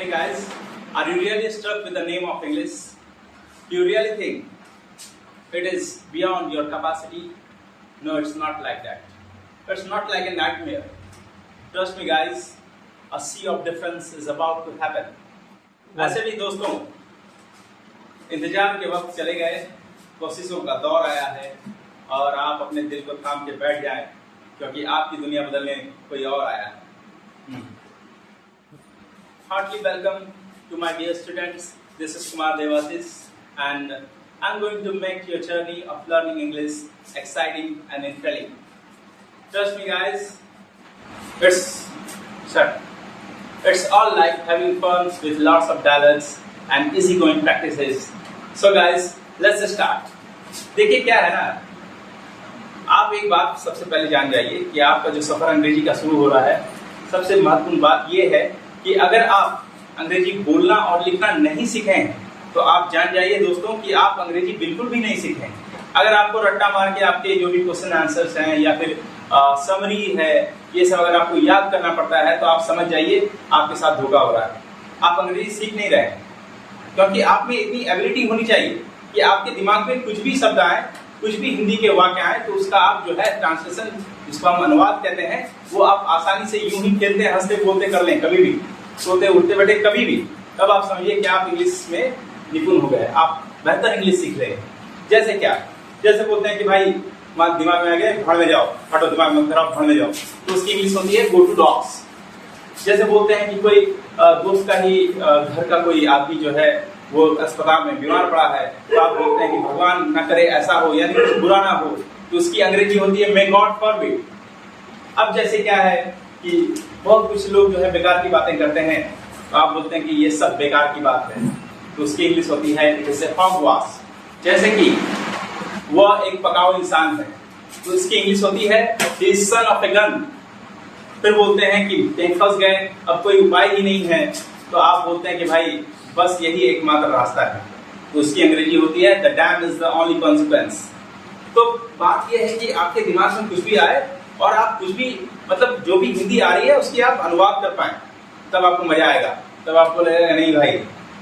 Hey guys, are you really struck with the name of English? Do you really think it is beyond your capacity? No, it's not like that. It's not like a nightmare. Trust me guys, a sea of difference is about to happen. ऐसे भी दोस्तों, इंतजार के वक्त चले गए, कोशिशों का दौर आया है और आप अपने दिल को थाम के बैठ जाएं क्योंकि आपकी दुनिया बदलने कोई और आया है। Heartily welcome to my dear students. This is Kumar Devasis and I'm going to make your journey of learning English exciting and thrilling. Trust me guys, it's all like having fun with lots of dialogues and easygoing practices. So guys, let's start. देखिए क्या है ना, आप एक बात सबसे पहले जान जाइए कि आपका जो सफर अंग्रेजी का शुरू हो रहा है, सबसे महत्वपूर्ण बात ये है कि अगर आप अंग्रेजी बोलना और लिखना नहीं सीखे हैं तो आप जान जाइए दोस्तों कि आप अंग्रेजी बिल्कुल भी नहीं सीखे हैं। अगर आपको रट्टा मार के आपके जो भी क्वेश्चन आंसर्स हैं या फिर समरी है, ये सब अगर आपको याद करना पड़ता है तो आप समझ जाइए आपके साथ धोखा हो रहा है। आप अंग्रेजी सीख नहीं रहे हैं क्योंकि आप में इतनी एबिलिटी होनी चाहिए कि आपके दिमाग में कुछ भी शब्द आए, कुछ भी हिंदी के वाक्य आए तो उसका आप जो है ट्रांसलेशन, जिसको हम अनुवाद कहते हैं, वो आप आसानी से यूं ही खेलते हंसते बोलते कर लें, कभी भी सोते उठते बैठे कभी भी, तब आप समझिए कि आप इंग्लिश में निपुण हो गए, आप बेहतर इंग्लिश सीख रहे हैं। जैसे क्या, जैसे बोलते हैं कि भाई दिमाग में आ गए, भाड़ में जाओ, हटो दिमाग में खराब, भाड़ में जाओ, तो उसकी इंग्लिश होती है गो टू डॉग्स। जैसे बोलते हैं कि कोई दोस्त का ही घर का कोई आदमी जो है वो अस्पताल में बीमार पड़ा है, तो आप बोलते हैं कि भगवान न करे ऐसा हो, यानी कुछ बुरा ना हो, तो उसकी अंग्रेजी होती है मे गॉड फॉरबिड। अब जैसे क्या है कि बहुत कुछ लोग जो है बेकार की बातें करते हैं, तो आप बोलते हैं कि ये सब बेकार की बात है, तो उसकी इंग्लिश होती है जैसे हॉगवाश। जैसे कि वह एक पकाऊ इंसान है, तो इसकी इंग्लिश होती है he is son of a gun. फिर बोलते हैं कि कहीं फंस गए, अब कोई उपाय ही नहीं है, तो आप बोलते हैं कि भाई बस यही एकमात्र रास्ता है, तो उसकी अंग्रेजी होती है the dam is the only consequence. तो बात यह है कि आपके दिमाग में कुछ भी आए और आप कुछ भी, मतलब जो भी हिंदी आ रही है उसकी आप अनुवाद कर पाए, तब आपको मजा आएगा, तब आपको लगेगा नहीं भाई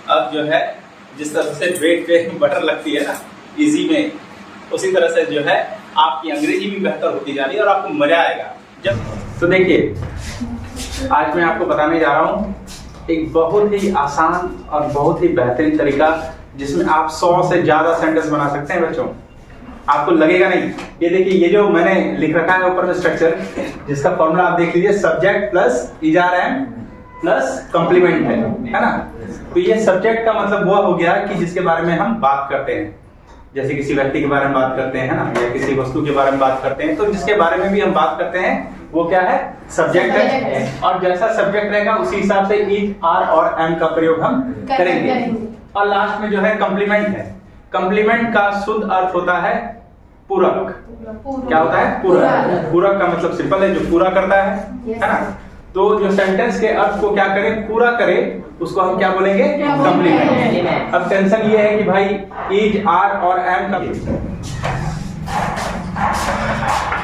अब जो है जिस तरह से ब्रेड पे बटर लगती है ना इजी में, उसी तरह से जो है आपकी अंग्रेजी भी बेहतर होती जा रही है और आपको मजा आएगा जब। तो देखिए आज मैं आपको बताने जा रहा हूँ एक बहुत ही आसान और बहुत ही बेहतरीन तरीका जिसमें आप 100 से ज्यादा सेंटेंस बना सकते हैं बच्चों। आपको लगेगा नहीं, ये देखिए ये जो मैंने लिख रखा है ऊपर में स्ट्रक्चर, जिसका फॉर्मूला आप देख लीजिए, सब्जेक्ट प्लस इजआरएम प्लस कॉम्प्लीमेंट है ना। तो ये सब्जेक्ट का मतलब वो हो गया कि जिसके बारे में हम बात करते हैं, जैसे किसी व्यक्ति के बारे में बात करते हैं ना, या किसी वस्तु के बारे में बात करते हैं, तो जिसके बारे में भी हम बात करते हैं वो क्या है, सब्जेक्ट है। और जैसा सब्जेक्ट रहेगा उसी हिसाब से इज, आर और एम का प्रयोग हम करेंगे। और लास्ट में जो है कॉम्प्लीमेंट है। कॉम्प्लीमेंट का शुद्ध अर्थ होता है पूरक। क्या होता है? पूरक। पूरक का मतलब सिंपल है, जो पूरा करता है ना। तो जो सेंटेंस के अर्थ को क्या करे, पूरा करे, उसको हम क्या बोलेंगे, कॉम्प्लीमेंट। अब टेंशन ये है कि भाई इज, आर और एम का,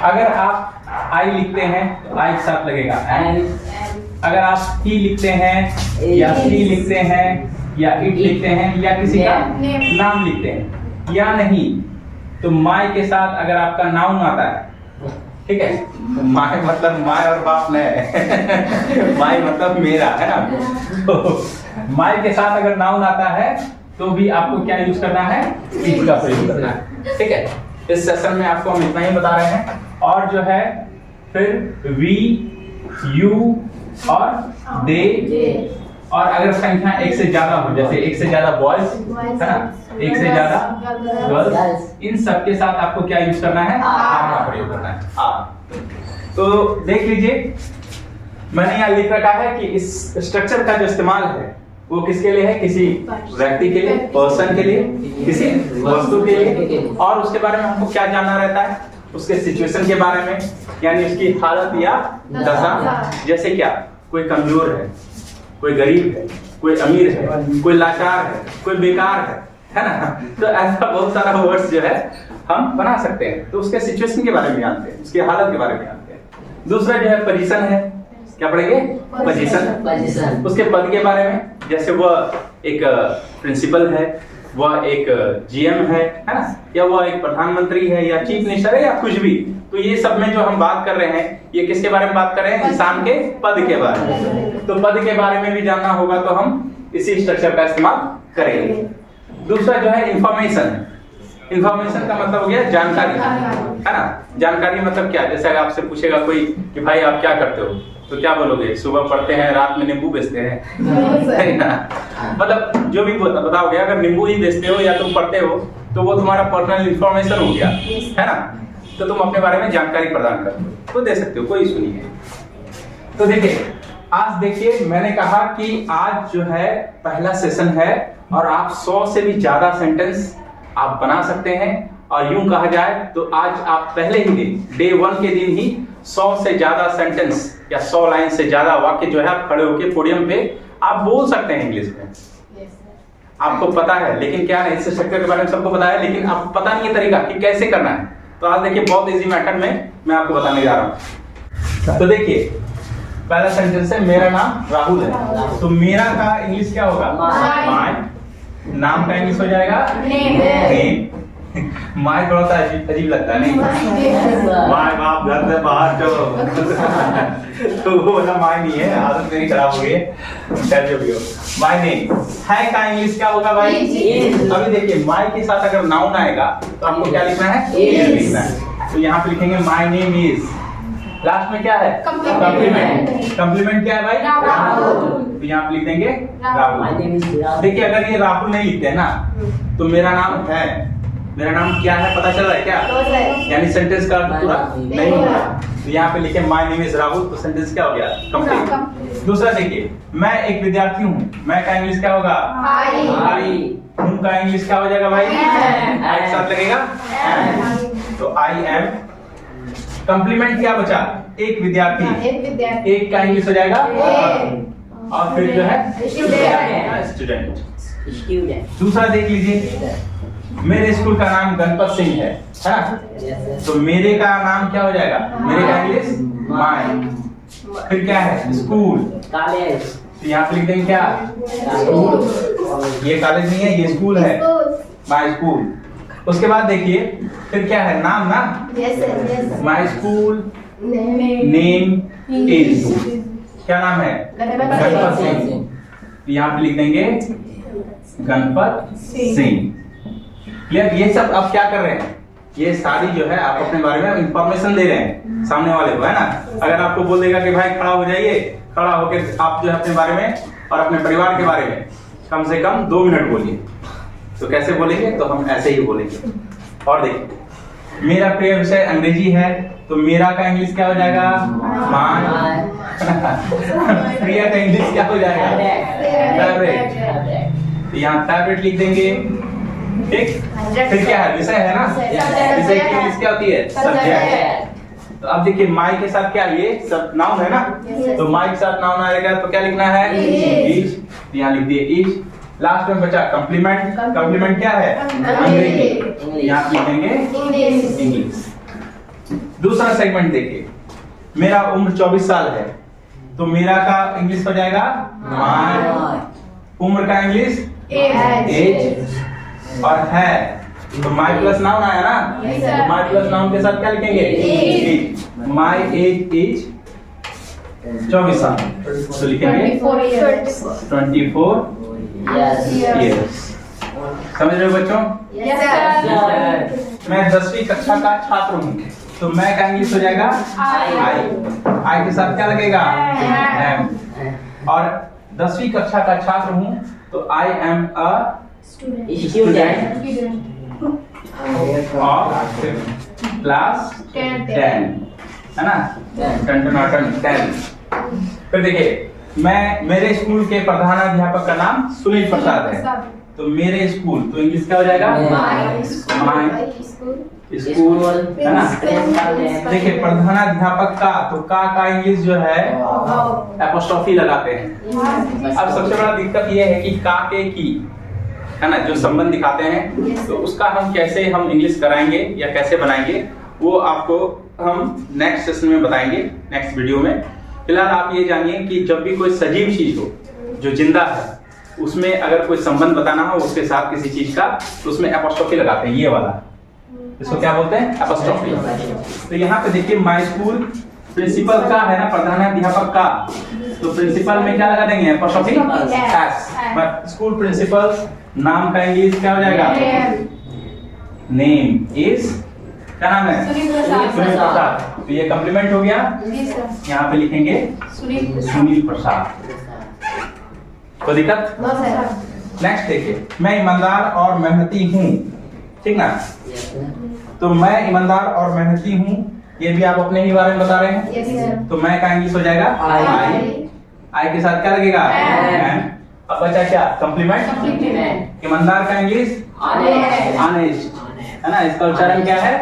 अगर आप आई लिखते हैं तो आई के साथ लगेगा एंड, अगर आप ही लिखते हैं या सी लिखते हैं या इट लिखते हैं या किसी का नाम लिखते हैं या नहीं, तो माय के साथ अगर आपका नाउन आता है, ठीक है, तो माय मतलब माय और बाप नहीं माय मतलब मेरा है ना। तो माय के साथ अगर नाउन आता है तो भी आपको क्या यूज करना है, इट का प्रयोग करना है, ठीक है। इस सेशन में आपको हम इतना ही बता रहे हैं। और जो है फिर वी, यू और दे, और अगर संख्या एक से ज्यादा हो, जैसे एक से ज्यादा बॉयज है ना, एक से ज्यादा गर्ल्स, इन सब के साथ आपको क्या यूज करना है, आर का प्रयोग करना है, आर। तो देख लीजिए मैंने यहाँ लिख रखा है कि इस स्ट्रक्चर का जो इस्तेमाल है वो किसके लिए है, किसी व्यक्ति के लिए, पर्सन के लिए, किसी वस्तु के लिए, और उसके बारे में हमको क्या जानना रहता है, उसके सिचुएशन के बारे में, यानी उसकी हालत या दशा। जैसे क्या, कोई कमजोर है, कोई गरीब है, कोई अमीर है, कोई लाचार है, कोई बेकार है ना। तो ऐसा बहुत सारा वर्ड्स जो है हम बना सकते हैं। तो उसके सिचुएशन के बारे में जानते हैं, उसकी हालत के बारे में जानते हैं। दूसरा जो है पोजीशन है, क्या पढ़ेंगे, पोजीशन। उसके पद के बारे में, जैसे वह एक प्रिंसिपल है, वह एक जीएम है ना, या वह एक प्रधानमंत्री है या चीफ मिनिस्टर है या कुछ भी। तो ये सब में जो हम बात कर रहे हैं, ये किसके बारे में बात कर रहे हैं? इंसान के पद के बारे में। तो पद के बारे में भी जानना होगा तो हम इसी स्ट्रक्चर का इस्तेमाल करेंगे। दूसरा जो है इंफॉर्मेशन। इंफॉर्मेशन का मतलब हो गया जानकारी, है ना। जानकारी मतलब क्या? जैसे अगर आपसे पूछेगा कोई कि भाई आप क्या करते हो, तो क्या बोलोगे? सुबह पढ़ते हैं, रात में नींबू बेचते हैं, है ना। मतलब जो भी बताओगे, अगर नींबू ही बेचते हो या तुम पढ़ते हो तो वो तुम्हारा पर्सनल इंफॉर्मेशन हो गया, है ना। तो तुम अपने बारे में जानकारी प्रदान करते हो तो दे सकते हो, कोई इशू नहीं है। तो देखिए, आज देखिए मैंने कहा कि आज जो है पहला सेशन है और आप 100 से भी ज्यादा सेंटेंस आप बना सकते हैं। और यूं कहा जाए तो आज आप पहले ही दिन, डे 1 के दिन ही 100 से ज्यादा सेंटेंस या 100 लाइन से ज्यादा वाक्य जो है आप खड़े होकर पोडियम पे आप बोल सकते हैं इंग्लिश में। आपको पता है, लेकिन क्या है, इस स्ट्रक्चर के बारे में सबको पता है, लेकिन आपको पता नहीं है तरीका कि कैसे करना है। तो आज देखिए बहुत इजी मेथड में मैं आपको बताने जा रहा हूँ। तो देखिए पहला सेंटेंस है, मेरा नाम राहुल है। तो मेरा का इंग्लिश क्या होगा? माय। नाम का इंग्लिश हो जाएगा नेम। माय थोड़ा सा अजीब लगता है नहीं? माय बाप घर से बाहर तो वो वाला माय नहीं है, आदत मेरी खराब हो गई है। जो भी हो, माय नेम है का इंग्लिश क्या होगा भाई? अभी देखिए माय के साथ अगर नाउन आएगा तो आपको क्या लिखना है? इज लिखना है। तो यहाँ पे लिखेंगे माय नेम इज। लास्ट में क्या है? कॉम्प्लीमेंट। कॉम्प्लीमेंट क्या है भाई? राहुल। तो यहाँ पे लिख देंगे राहुल। देखिए अगर ये राहुल नहीं लिखते हैं ना तो मेरा नाम है, मेरा नाम क्या है पता चल रहा है क्या? यानी सेंटेंस का पूरा नहीं होगा। तो यहाँ पे लिखे माय नेम इज राहुल, तो सेंटेंस क्या हो गया? कंप्लीट। दूसरा देखिए, मैं एक विद्यार्थी हूँ। मैं का इंग्लिश क्या होगा? आई। हूँ का इंग्लिश क्या हो जाएगा भाई? एक साथ लगेगा। तो आई एम। कॉम्प्लीमेंट क्या बचा? एक विद्यार्थी। एक का इंग्लिश हो जाएगा और फिर जो है स्टूडेंट। दूसरा देख लीजिए, मेरे स्कूल का नाम गणपत सिंह है ना। तो मेरे का नाम क्या हो जाएगा? मेरे का इंग्लिश माय। फिर क्या है? स्कूल। कॉलेज। तो यहाँ पे लिख देंगे क्या? स्कूल। ये कॉलेज नहीं है, ये स्कूल है, माय स्कूल। उसके बाद देखिए फिर क्या है? नाम ना। My school name is. क्या नाम है? गणपत सिंह। यहाँ पे लिख देंगे गणपत सिंह। क्लियर? ये सब आप क्या कर रहे हैं? ये सारी जो है आप अपने बारे में इंफॉर्मेशन दे रहे हैं सामने वाले को, है ना। अगर आपको बोल देगा कि भाई खड़ा हो जाइए, खड़ा होकर आप जो है अपने बारे में और अपने परिवार के बारे में कम से कम 2 मिनट बोलिए। तो कैसे बोलेंगे? तो हम ऐसे ही बोलेंगे। और देखिए, मेरा प्रिय विषय अंग्रेजी है, तो मेरा का इंग्लिश क्या हो जाएगा? माय। प्रिया का इंग्लिश क्या हो जाएगा? फेवरेट। यहाँ फेवरेट लिख देंगे, ठीक। फिर क्या है? विषय है ना। विषय की इंग्लिश क्या होती है? सब्जेक्ट। तो अब देखिए माय के साथ क्या, ये सब नाउन है ना। तो माय के साथ नाउन आएगा तो क्या लिखना है? इज। यहाँ लिख दिए इज। लास्ट में बचा कॉम्प्लीमेंट। कॉम्प्लीमेंट क्या है? अंग्रेजी। यहाँ लिख देंगे इंग्लिश। दूसरा सेगमेंट देखिए, मेरा उम्र 24 साल है, तो मेरा का इंग्लिश हो जाएगा माय। उम्र का इंग्लिश एज। और है तो माय प्लस नाउन आया ना। तो माय प्लस नाउन के साथ क्या लिखेंगे? एज। माय एज इज 24 साल, तो लिखेंगे 24 इयर्स। समझ रहे हो बच्चों? मैं 10वीं कक्षा का छात्र हूँ, तो मैं का इंग्लिश हो जाएगा आई। आई के साथ क्या लगेगा? एम। और 10वीं कक्षा का छात्र हूँ तो I am a student of class 10, है ना। 10। फिर देखिए, मैं मेरे स्कूल के प्रधानाध्यापक का नाम सुनील प्रसाद है, तो मेरे स्कूल तो इंग्लिश क्या हो जाएगा? माय स्कूल, है ना। देखिए प्रधानाध्यापक का, तो का इंग्लिश जो है एपोस्ट्रोफी लगाते हैं। अब सबसे बड़ा दिक्कत ये है कि का के की, है ना, जो संबंध दिखाते हैं, तो उसका हम कैसे हम इंग्लिश कराएंगे या कैसे बनाएंगे वो आपको हम नेक्स्ट सेशन में बताएंगे, नेक्स्ट वीडियो में। फिलहाल आप ये जानिए कि जब भी कोई सजीव चीज हो जो जिंदा है, उसमें अगर कोई संबंध बताना हो उसके साथ किसी चीज का, तो उसमें एपोस्ट्रोफी लगाते हैं, ये वाला, इसको क्या बोलते हैं, एपोस्ट्रोफी। तो यहाँ पे देखिए माय स्कूल, प्रिंसिपल का है ना, प्रधानाध्यापक का, तो प्रिंसिपल में क्या लगा देंगे, apostrophe s. But school principal नाम का इंग्लिश क्या हो जाएगा, नेम इज, क्या नाम है, सुनील प्रसाद। तो ये कम्प्लीमेंट हो गया, यहाँ पे लिखेंगे सुनील प्रसाद। कोई दिक्कत? नेक्स्ट देखिए, मैं ईमानदार और मेहनती हूँ, ठीक ना। तो मैं ईमानदार और मेहनती हूँ, ये भी आप अपने ही बारे में बता रहे हैं। तो मैं का इंग्लिश हो जाएगा आई के साथ क्या लगेगा, एम। अब बचा क्या, कम्प्लीमेंट। ईमानदार का इंग्लिश ऑनेस्ट, है ना, इसका उच्चारण क्या है,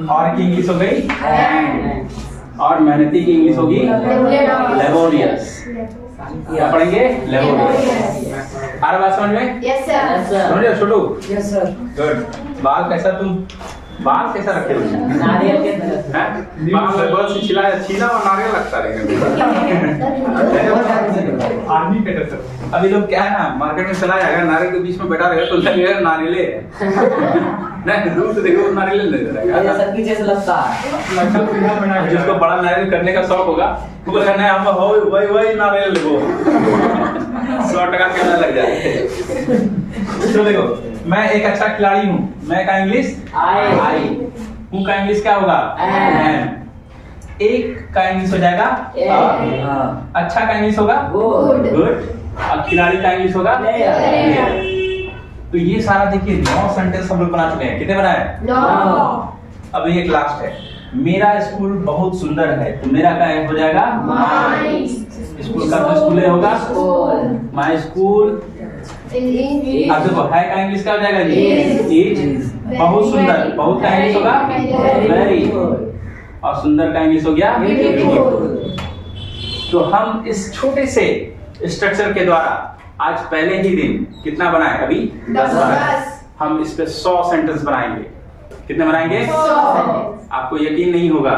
और की इंग्लिश हो गई, और मेहनती की इंग्लिश होगी लेबोरियस। क्या पढ़ेंगे, लेबोरियस। आ रहा बात समझ में? Yes sir. समझ रहे हो छोटू? Yes sir. गुड। बाल कैसा, तुम बाल कैसा रखे हो, नारियल के तरह हैं, बाल लगभग छीला और नारियल लगता रहेगा आदमी के तरह। अभी लोग क्या है ना, मार्केट में चला जाएगा, नारियल के बीच में बैठा रहेगा तो लगेगा नारियले नहीं, दूर से देखो नारियल नजर आएगा, सब पीछे से लगता है। जिसको बड़ा नारियल करने का शौक होगा वो बोलेगा नहीं, हम हो वही नारियल लेगो 100 टका के लग जाए। तो देखो, मैं एक अच्छा खिलाड़ी हूँ, मैं का इंग्लिश आई, हूँ का इंग्लिश क्या होगा, एम। एक का इंग्लिश हो जाएगा अच्छा का इंग्लिश होगा गुड, और खिलाड़ी का इंग्लिश होगा प्लेयर। तो ये सारा देखिए 9 सेंटेंस हम लोग बना चुके हैं। कितने बनाए, 9। अब एक लास्ट है, मेरा स्कूल बहुत सुंदर है, तो मेरा का हो जाएगा माय। स्कूल का तो स्कूल होगा माय स्कूल। अब देखो है का इंग्लिश क्या हो जाएगा जी, इज। बहुत सुंदर, बहुत का इंग्लिश होगा वेरी, और सुंदर का इंग्लिश हो गया ब्यूटीफुल। तो हम इस छोटे से स्ट्रक्चर के द्वारा आज पहले ही दिन कितना बनाए, अभी 10 बनाए। हम इस पे 100 सेंटेंस बनाएंगे। कितने बनाएंगे, 100। आपको यकीन नहीं होगा,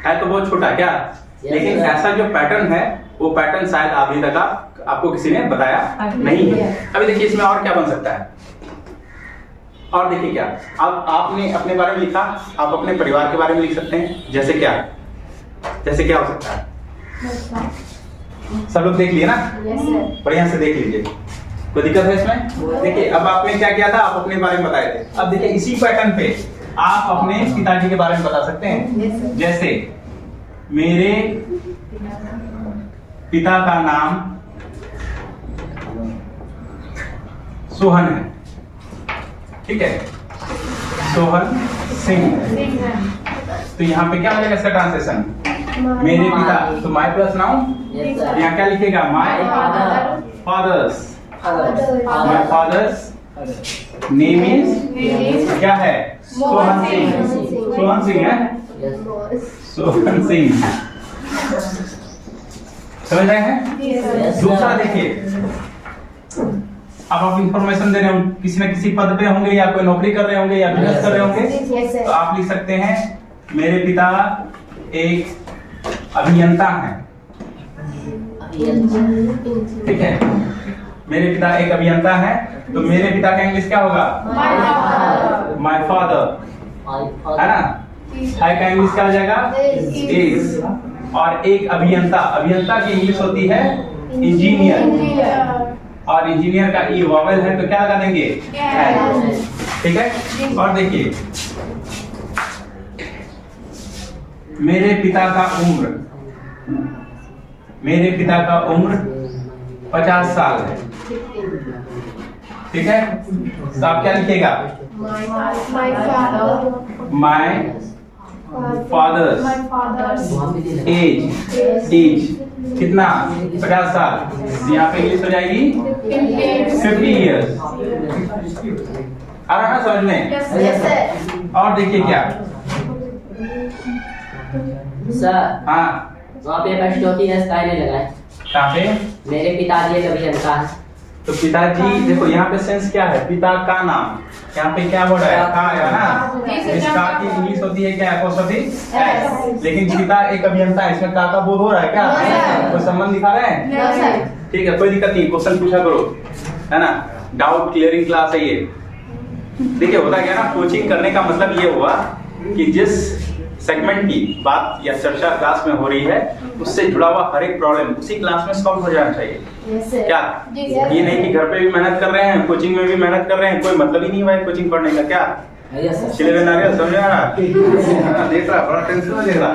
है तो बहुत छोटा क्या, लेकिन ऐसा जो पैटर्न है वो पैटर्न शायद अभी तक आपको किसी ने बताया नहीं है। अभी देखिए इसमें और क्या बन सकता है, और देखिए क्या, अब आपने अपने बारे में लिखा, आप अपने परिवार के बारे में लिख सकते हैं। जैसे क्या हो सकता है, सब लोग देख लिए ना, बढ़िया से देख लीजिए, कोई दिक्कत है इसमें? देखिए अब आपने क्या किया था, आप अपने बारे में बताए थे। अब देखिए इसी पैटर्न पे आप अपने पिताजी के बारे में बता सकते हैं। जैसे मेरे पिता का नाम सोहन है, ठीक है, सोहन सिंह। तो यहाँ पे क्या हो जाएगा इसका ट्रांसलेशन, मेरे पिता, तो माय प्लस नाउन, यहाँ क्या लिखेगा, my father's, my father's name is क्या है, सोहन सिंह। सोहन सिंह है, सोहन सिंह, समझ रहे हैं? दूसरा देखिए, अब आप इंफॉर्मेशन दे रहे हो, किसी न किसी पद पे होंगे, या कोई नौकरी कर रहे होंगे, या बिजनेस कर रहे होंगे, तो आप लिख सकते हैं मेरे पिता एक अभियंता हैं, ठीक है, मेरे पिता एक अभियंता है। तो मेरे पिता का इंग्लिश क्या होगा, माय फादर, है ना। है का इंग्लिश क्या हो जाएगा, इज। और एक अभियंता, अभियंता की इंग्लिश होती है इंजीनियर, और इंजीनियर का ई वॉवेल है तो क्या लगा देंगे, ठीक है। और देखिए मेरे पिता का उम्र, मेरे पिता का उम्र 50 साल है, ठीक है। तो आप क्या लिखिएगा, माय फादर्स एज कितना, 50 साल। यहाँ पे इंग्लिश हो जाएगी 50 इयर्स। आ रहा है समझ में? और देखिए क्या सर, हाँ वहाँ पे एपोस्ट्रोफी एस काहे नहीं लगा है? कहाँ पे? मेरे पिताजी एक अभियंता है। तो पिताजी देखो यहाँ पे सेंस क्या है, पिता का नाम, यहाँ पे क्या वर्ड है, का है ना। इस का की इंग्लिश होती है क्या, एपोस्ट्रोफी एस। लेकिन पिता एक अभियंता है, इसमें का बोध हो रहा है क्या, कोई संबंध दिखा रहे हैं? ठीक है, कोई दिक्कत नहीं, क्वेश्चन पूछा करो, है ना। डाउट क्लियरिंग क्लास है ये। देखिए होता क्या ना, कोचिंग करने का मतलब ये हुआ कि जिस सेगमेंट की बात या चर्चा क्लास में हो रही है उससे जुड़ा हुआ हर एक प्रॉब्लम उसी क्लास में सॉल्व हो जाना चाहिए। क्या ये नहीं कि घर पे भी मेहनत कर रहे हैं, कोचिंग में भी मेहनत कर रहे हैं, कोई मतलब ही नहीं हुआ है कोचिंग पढ़ने का। क्या सिलेबस आ गया, समझ आ रहा, देख रहा, बड़ा टेंशन में देख रहा।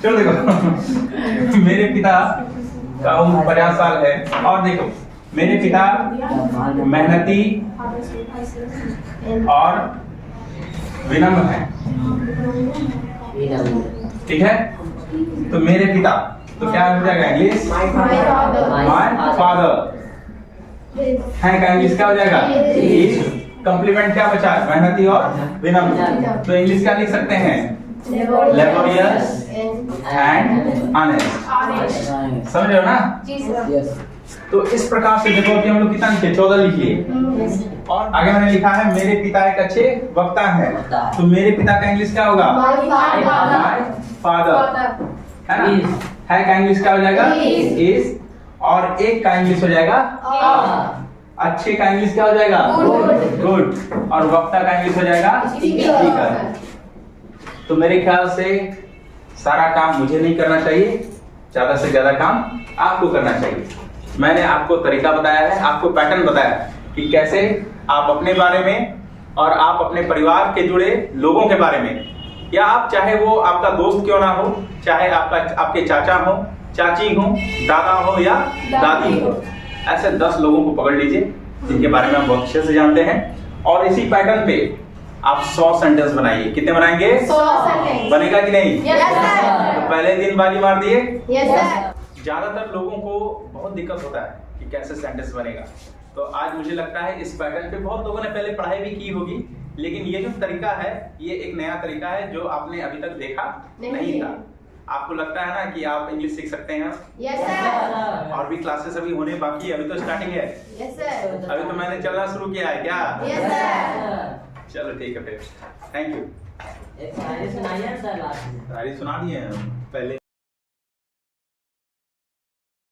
चलो देखो, मेरे पिता का उम्र 50 साल है और देखो मेरे पिता मेहनती और विनम्र है, ठीक है। तो मेरे पिता, तो क्या हो जाएगा इंग्लिश? माय फादर है का इंग्लिश क्या हो जाएगा? कंप्लीमेंट क्या बचा? मेहनती और विनम्र। तो इंग्लिश क्या लिख सकते हैं? Laborious and honest. समझ रहे हो ना? तो इस प्रकार से देखो कि हम लोग कितना लिखे, 14 लिखिए। और आगे मैंने लिखा है मेरे पिता एक अच्छे वक्ता है, तो मेरे पिता का इंग्लिश क्या होगा? माय फादर, है ना। है का इंग्लिश क्या हो जाएगा? इज। और एक का इंग्लिश हो जाएगा अच्छे का इंग्लिश क्या हो जाएगा? गुड। और वक्ता का इंग्लिश हो जाएगा स्पीकर। तो मेरे ख्याल से सारा काम मुझे नहीं करना चाहिए, ज्यादा से ज्यादा काम आपको करना चाहिए। मैंने आपको तरीका बताया है, आपको पैटर्न बताया कि कैसे आप अपने बारे में और आप अपने परिवार के जुड़े लोगों के बारे में, या आप चाहे वो आपका दोस्त क्यों ना हो, चाहे आपके चाचा हो, चाची हो, दादा हो या दादी हो, ऐसे 10 लोगों को पकड़ लीजिए जिनके बारे में आप बहुत अच्छे से जानते हैं, और इसी पैटर्न पे आप 100 सेंटेंस बनाइए। कितने बनाएंगे? 100 सेंटेंस। बनेगा कि नहीं? Yes sir. तो पहले दिन बाजी मार दिए। Yes sir. ज्यादातर लोगों को बहुत दिक्कत होता है कि कैसे सेंटेंस बनेगा, तो आज मुझे लगता है इस पैटर्न पे बहुत लोगों ने पहले पढ़ाई भी की होगी, लेकिन ये जो तरीका है ये एक नया तरीका है जो आपने अभी तक देखा नहीं था। आपको लगता है ना कि आप इंग्लिश सीख सकते हैं? Yes sir. और भी क्लासेस अभी होने बाकी है, अभी तो स्टार्टिंग है, यस सर। अभी तो मैंने चलना शुरू किया है। क्या? Yes sir. चलो ठीक है फिर, थैंक यू। एक शायरी सुनाइए सर लास्ट में। सारी सुना दिए हैं पहले।